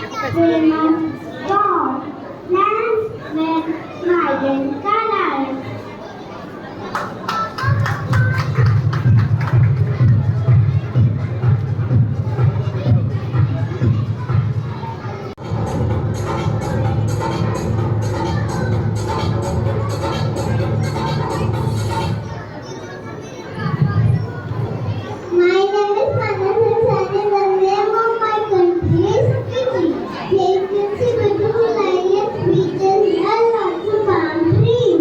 famous God, lands where migrant colors. My name is Manas and the name of my country is Fiji. Here you can see beautiful islands, beaches and lots of palm trees.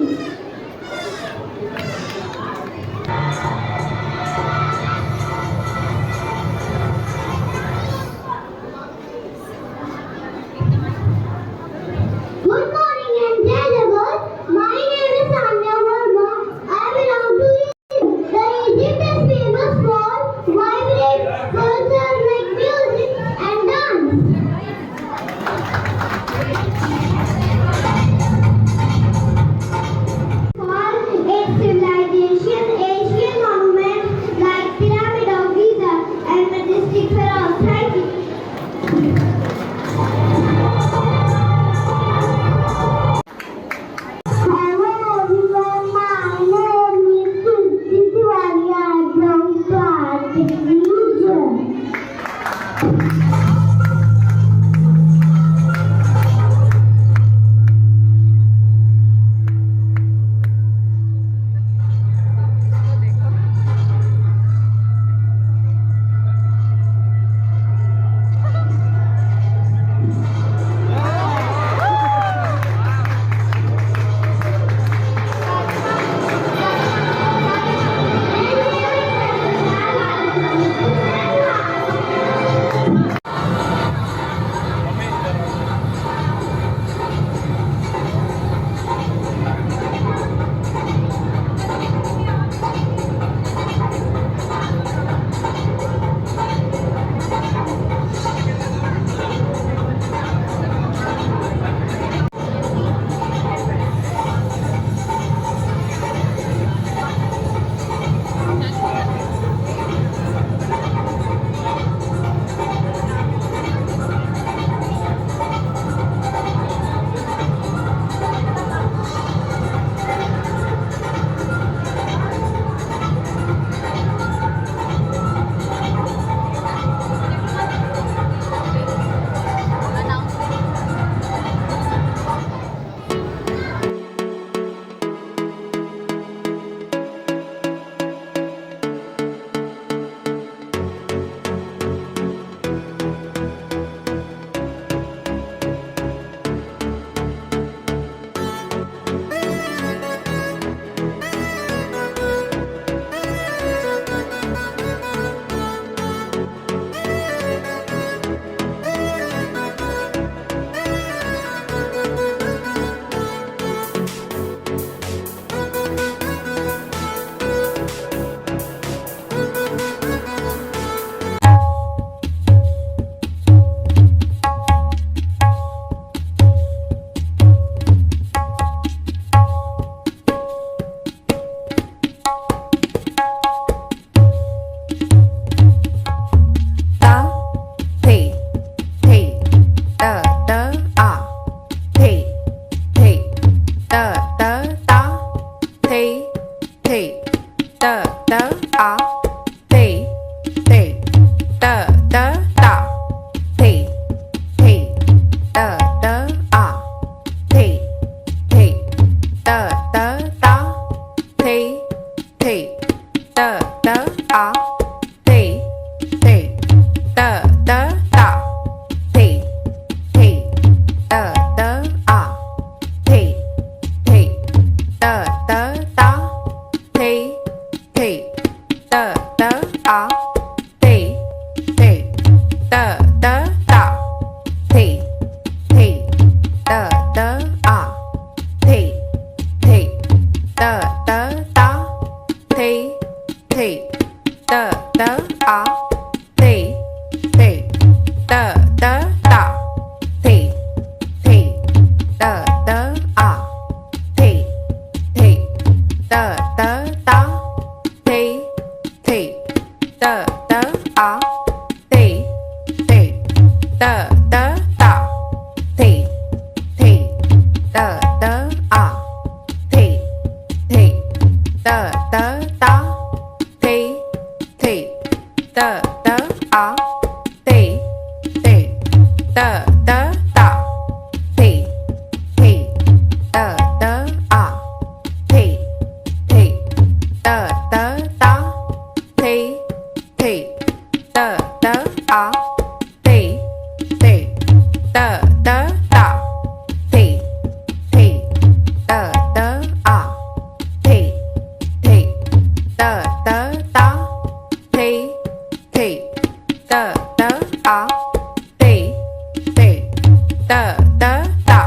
ta ta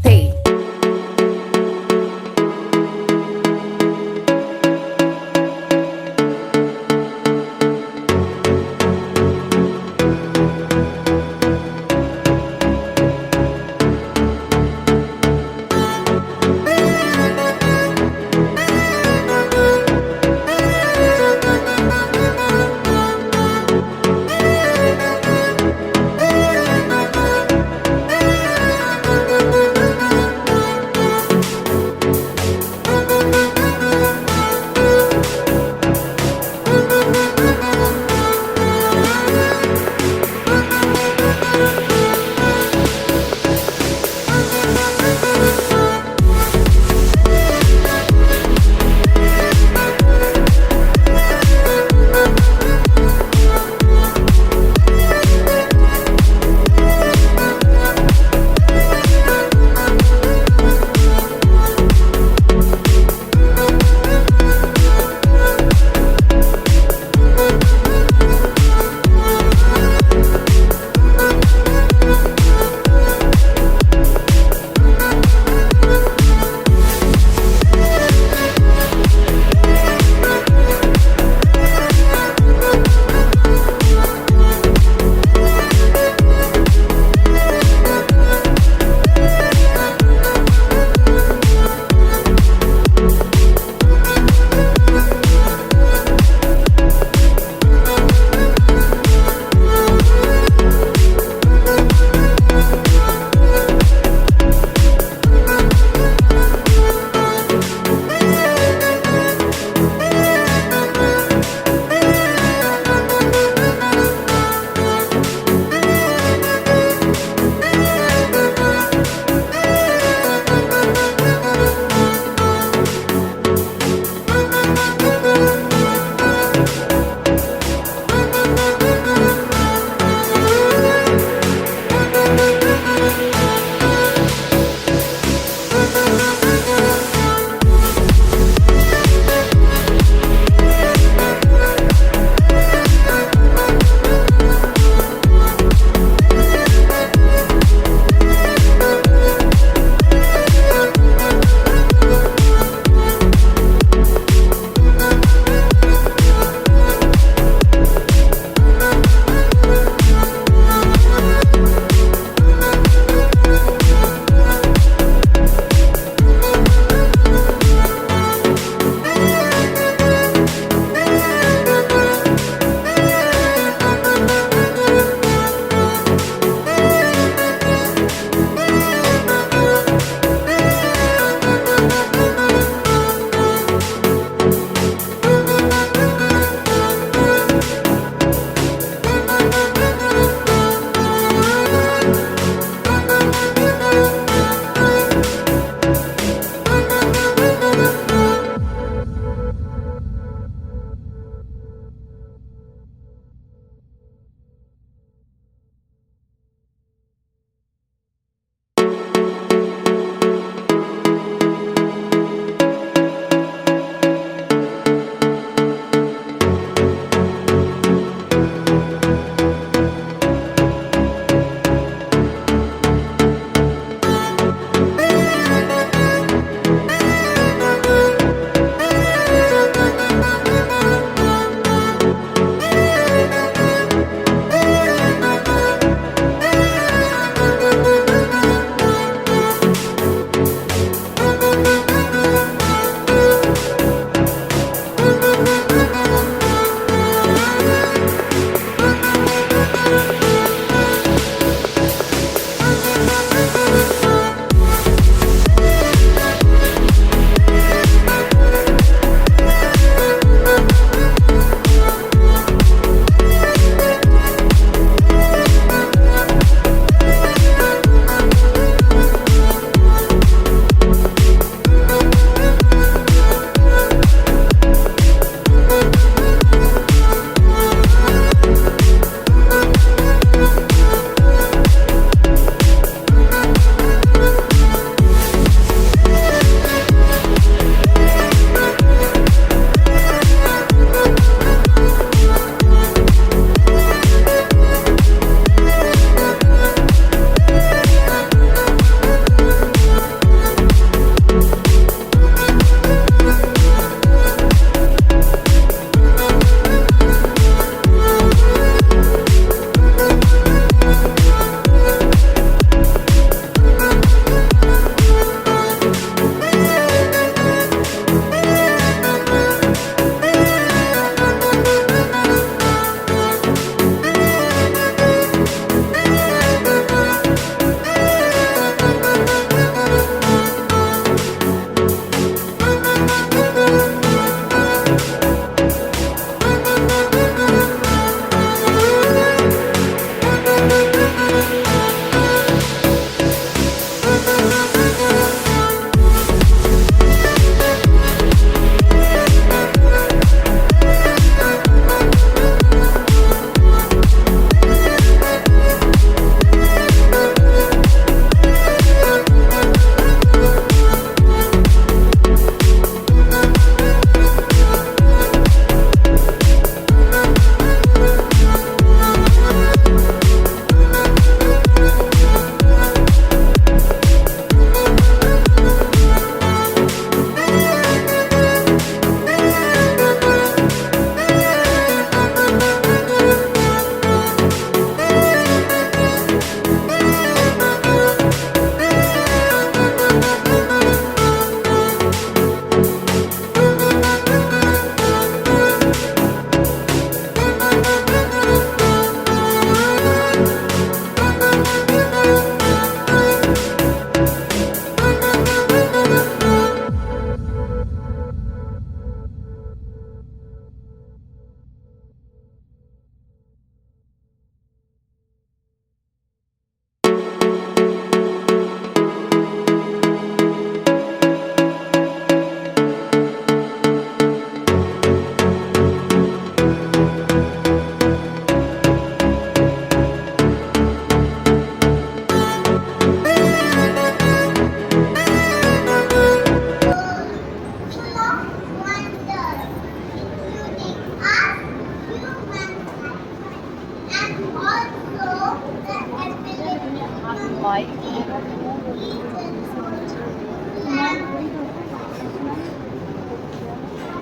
thi.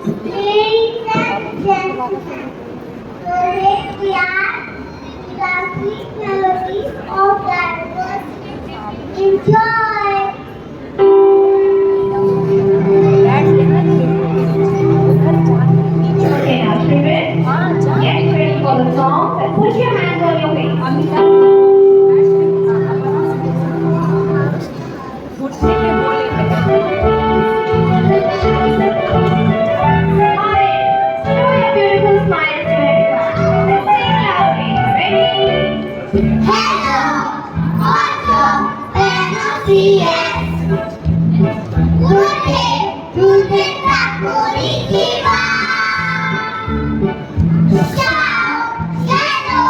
Ladies and gentlemen, today we are the sweet melodies of diversity. Enjoy! Okay, now children, get ready for the song and put your hands on your face. Smile. Show your beautiful smiles to everyone. Let's sing loudly. Ready? Hello, welcome, buenos días. Good day, Rubita Positiva. Ciao, hello,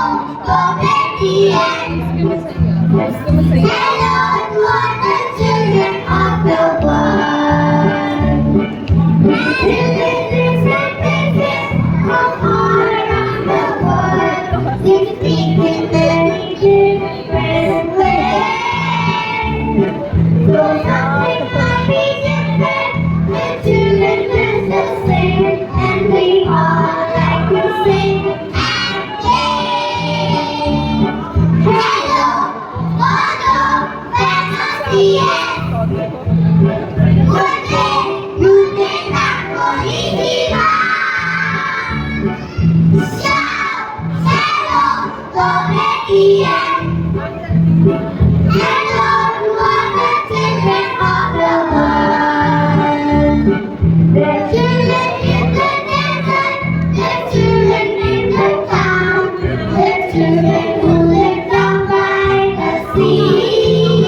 come bien. Hello to all the children of the world. Children and faces from all around the world. They speak in many different ways. Though something might be different, the children dress the same, and we all like to sing and play. Hello, bonjour, buenos días. Good day, Rubita Positiva. Ciao, hello, come bien. Hello to all the children of the world. The children in the desert, the children in the town, the children who live down by the sea.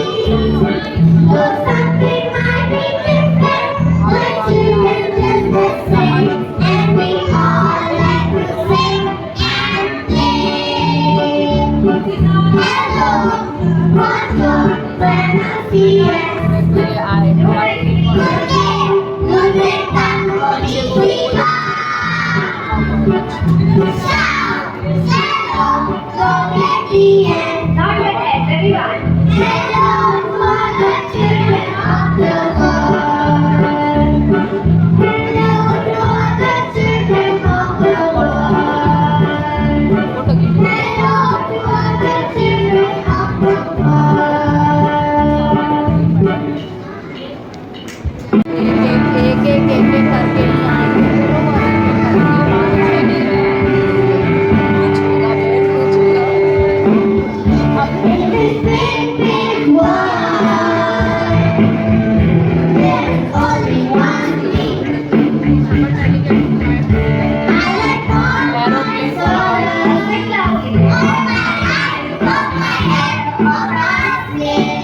Though something might be different, the children just the same, and we all like to sing and play. Hello, bonjour, buenos días. Good day, Rubita Positiva. Ciao, hello, come bien. Nod your heads, everyone. Hello to all the children of the world. Hello to all the children of the world. Hello to all the children of the एक एक एक एक करके In this big, big world, there's only one thing. I like monkeys, Sing loudly. on my eyes, on my head, on my skin.